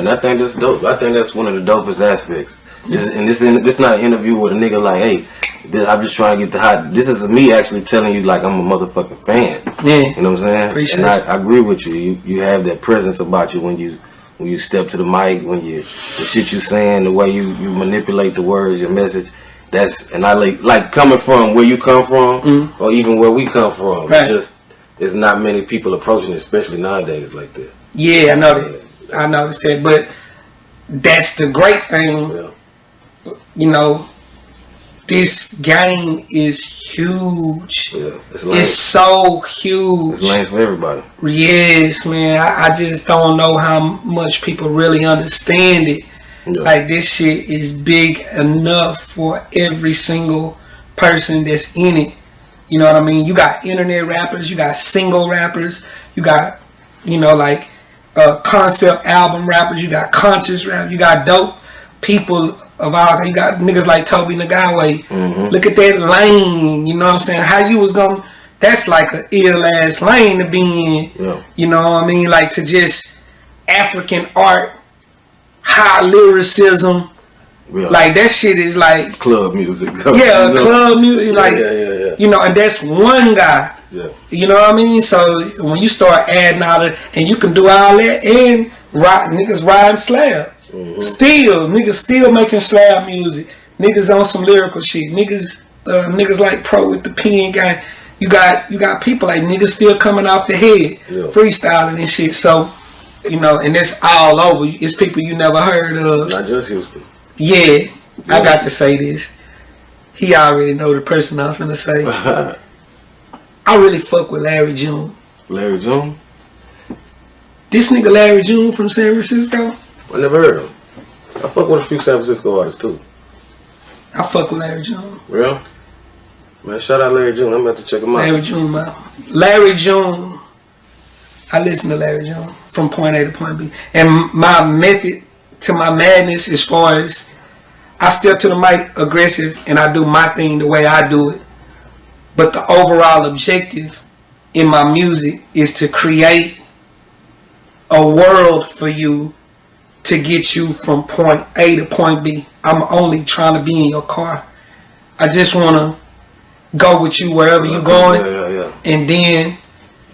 And I think that's dope. I think that's one of the dopest aspects. This not an interview with a nigga like, hey, I'm just trying to get the hot. This is me actually telling you like I'm a motherfucking fan. Yeah. You know what I'm saying? Appreciate and I agree with you. You have that presence about you when you step to the mic, when the shit you saying, the way you manipulate the words, your message. And I like coming from where you come from, or even where we come from. Right. It's not many people approaching it, especially nowadays like that. Yeah, I know that. I noticed that, but that's the great thing. Yeah. You know, this game is huge. Yeah, it's so huge. It's lanes for everybody. Yes, man. I just don't know how much people really understand it. Yeah. Like, this shit is big enough for every single person that's in it. You know what I mean? You got internet rappers, you got single rappers, you got, like concept album rappers, you got conscious rap, you got dope people of all. You got niggas like Toby Nagawe. Mm-hmm. Look at that lane, you know what I'm saying? How you was gonna, that's like an ill ass lane to be in. Yeah. You know what I mean? Like, to just African art, high lyricism. Yeah. Like, that shit is like club music. Yeah, club music. Like, yeah. And that's one guy. Yeah. You know what I mean? So when you start adding all that, and you can do all that, and niggas riding slab. Mm-hmm. Niggas still making slab music. Niggas on some lyrical shit. Niggas like Pro with the pen guy. You got people like niggas still coming off the head, freestyling and shit. So, and that's all over. It's people you never heard of. Not just Houston. Yeah, I got to say this. He already know the person I'm finna say. I really fuck with Larry June. Larry June? This nigga Larry June from San Francisco? I never heard of him. I fuck with a few San Francisco artists too. I fuck with Larry June. Real? Man, shout out Larry June. I'm about to check him out. Larry June, man. Larry June. I listen to Larry June from point A to point B. And my method to my madness, as far as I step to the mic aggressive and I do my thing the way I do it, but the overall objective in my music is to create a world for you to get you from point A to point B. I'm only trying to be in your car. I just want to go with you wherever you're going. Yeah. And then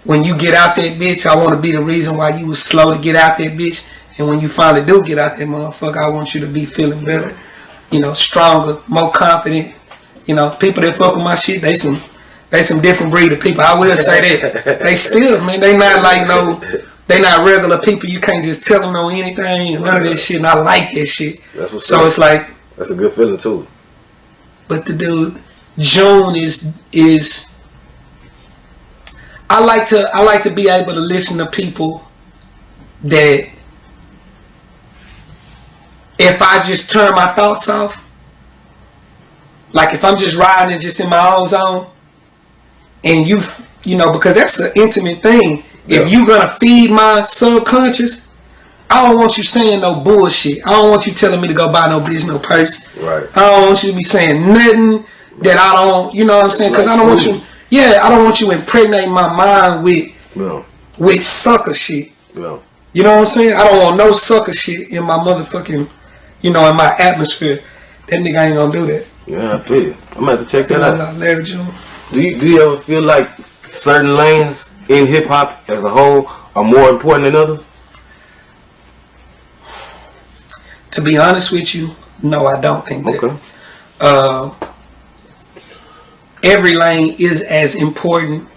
when you get out that bitch, I want to be the reason why you was slow to get out that bitch. And when you finally do get out that motherfucker, I want you to be feeling better, stronger, more confident. People that fuck with my shit, they some different breed of people. I will say that. They still, man, they not like they not regular people. You can't just tell them anything and none of that shit. And I like that shit. So it's like, that's a good feeling too. But the dude June is I like to be able to listen to people that, if I just turn my thoughts off, like if I'm just riding and just in my own zone, and because that's an intimate thing. Yeah. If you're gonna feed my subconscious, I don't want you saying no bullshit. I don't want you telling me to go buy no bitch, no purse. Right. I don't want you to be saying nothing that I don't, you know what I'm saying? Because I don't want you. Yeah, I don't want you impregnating my mind with sucker shit. Yeah. You know what I'm saying? I don't want no sucker shit in my motherfucking, in my atmosphere. That nigga ain't gonna do that. Yeah, I feel you. I'm gonna have to check that out. Larry June. Do you ever feel like certain lanes in hip hop as a whole are more important than others? To be honest with you, no, I don't think that. Okay. Every lane is as important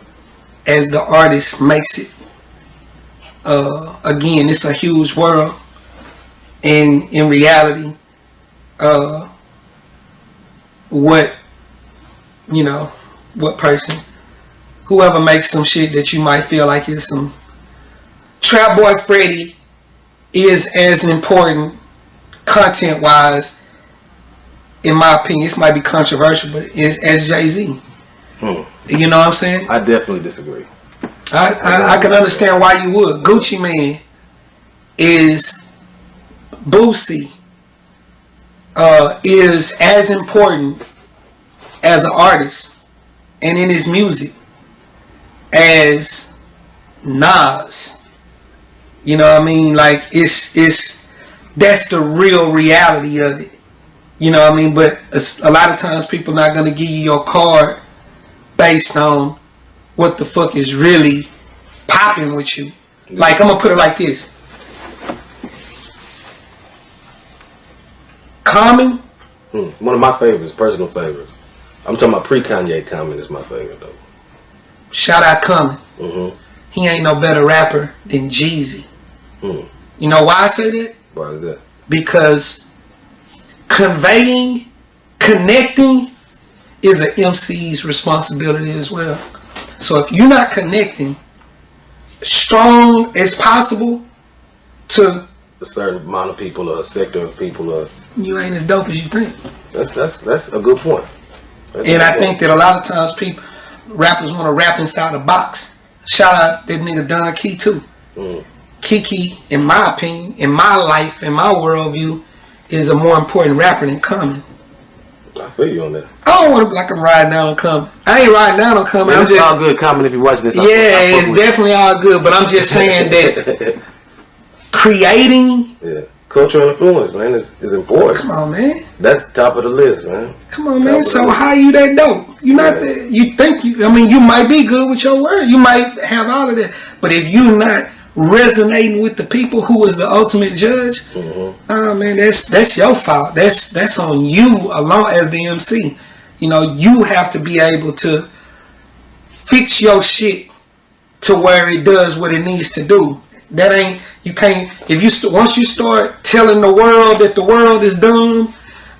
as the artist makes it. Again, it's a huge world, and in reality, what person, whoever makes some shit that you might feel like is some Trap Boy Freddy is as important content wise, in my opinion. This might be controversial, but is as Jay-Z. You know what I'm saying? I definitely disagree. I can understand why you would. Gucci Mane is Boosie is as important as an artist and in his music as Nas. You know what I mean? Like, it's that's the real reality of it. You know what I mean? But a lot of times people not going to give you your card based on what the fuck is really popping with you. Like, I'm going to put it like this. Common. One of my favorites, personal favorites. I'm talking about pre-Kanye. Common is my favorite, though. Shout out Common. Mm-hmm. He ain't no better rapper than Jeezy. You know why I say that? Why is that? Because conveying, connecting is an MC's responsibility as well. So if you're not connecting strong as possible to a certain amount of people or a sector of people, or you ain't as dope as you think. That's a good point. And I think that a lot of times rappers want to rap inside a box. Shout out that nigga Don Key too. Kiki, in my opinion, in my life, in my worldview, is a more important rapper than Common. I feel you on that. I don't want to be like I'm riding down on Common. I ain't riding down on Common. It's all good, Common, if you're watching this. Yeah, it's definitely all good, but I'm just saying that creating... Yeah. Cultural influence, man, is important. Come on, man. That's top of the list, man. Come on, man. So how you that dope? You not that. You think you? I mean, you might be good with your word. You might have all of that. But if you not resonating with the people who is the ultimate judge, man, that's your fault. That's on you alone as the MC. You know, you have to be able to fix your shit to where it does what it needs to do. That ain't, you can't, if you once you start telling the world that the world is dumb,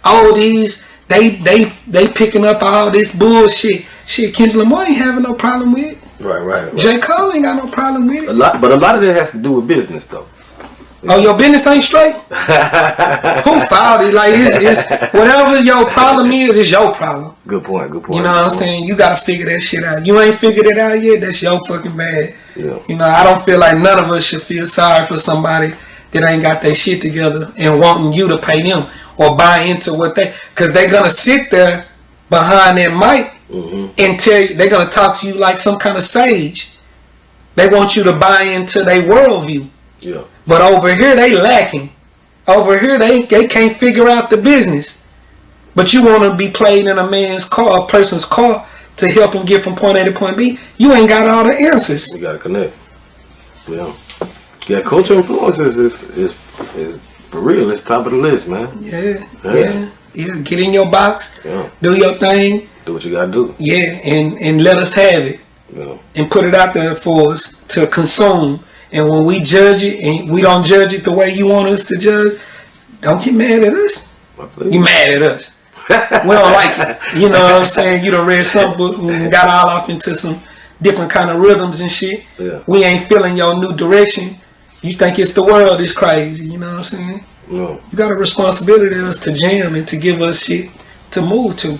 all these, they picking up all this bullshit. Shit, Kendrick Lamar ain't having no problem with it. Right. J. Cole ain't got no problem with it. But a lot of that has to do with business, though. Oh, your business ain't straight? Who filed it? Like, it's whatever your problem is, it's your problem. Good point. You know what I'm saying? You gotta figure that shit out. You ain't figured it out yet, that's your fucking bad. Yeah. You know, I don't feel like none of us should feel sorry for somebody that ain't got their shit together and wanting you to pay them or buy into what because they're gonna sit there behind that mic and tell you, they're gonna talk to you like some kind of sage. They want you to buy into their worldview. Yeah. But over here they lacking. Over here they can't figure out the business. But you want to be played in a man's car, a person's car, to help him get from point A to point B. You ain't got all the answers. You gotta connect. Yeah, cultural influence is for real. It's top of the list, man. Yeah. Get in your box. Yeah. Do your thing. Do what you gotta do. Yeah, and let us have it. Yeah. And put it out there for us to consume. And when we judge it, and we don't judge it the way you want us to judge, don't get mad at us. You mad at us. We don't like it. You know what I'm saying? You done read some book and got all off into some different kind of rhythms and shit. Yeah. We ain't feeling your new direction. You think it's the world is crazy. You know what I'm saying? No. You got a responsibility to us to jam and to give us shit to move to.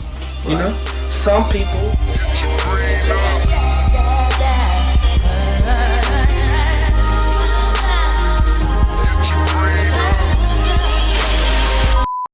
You know? Some people...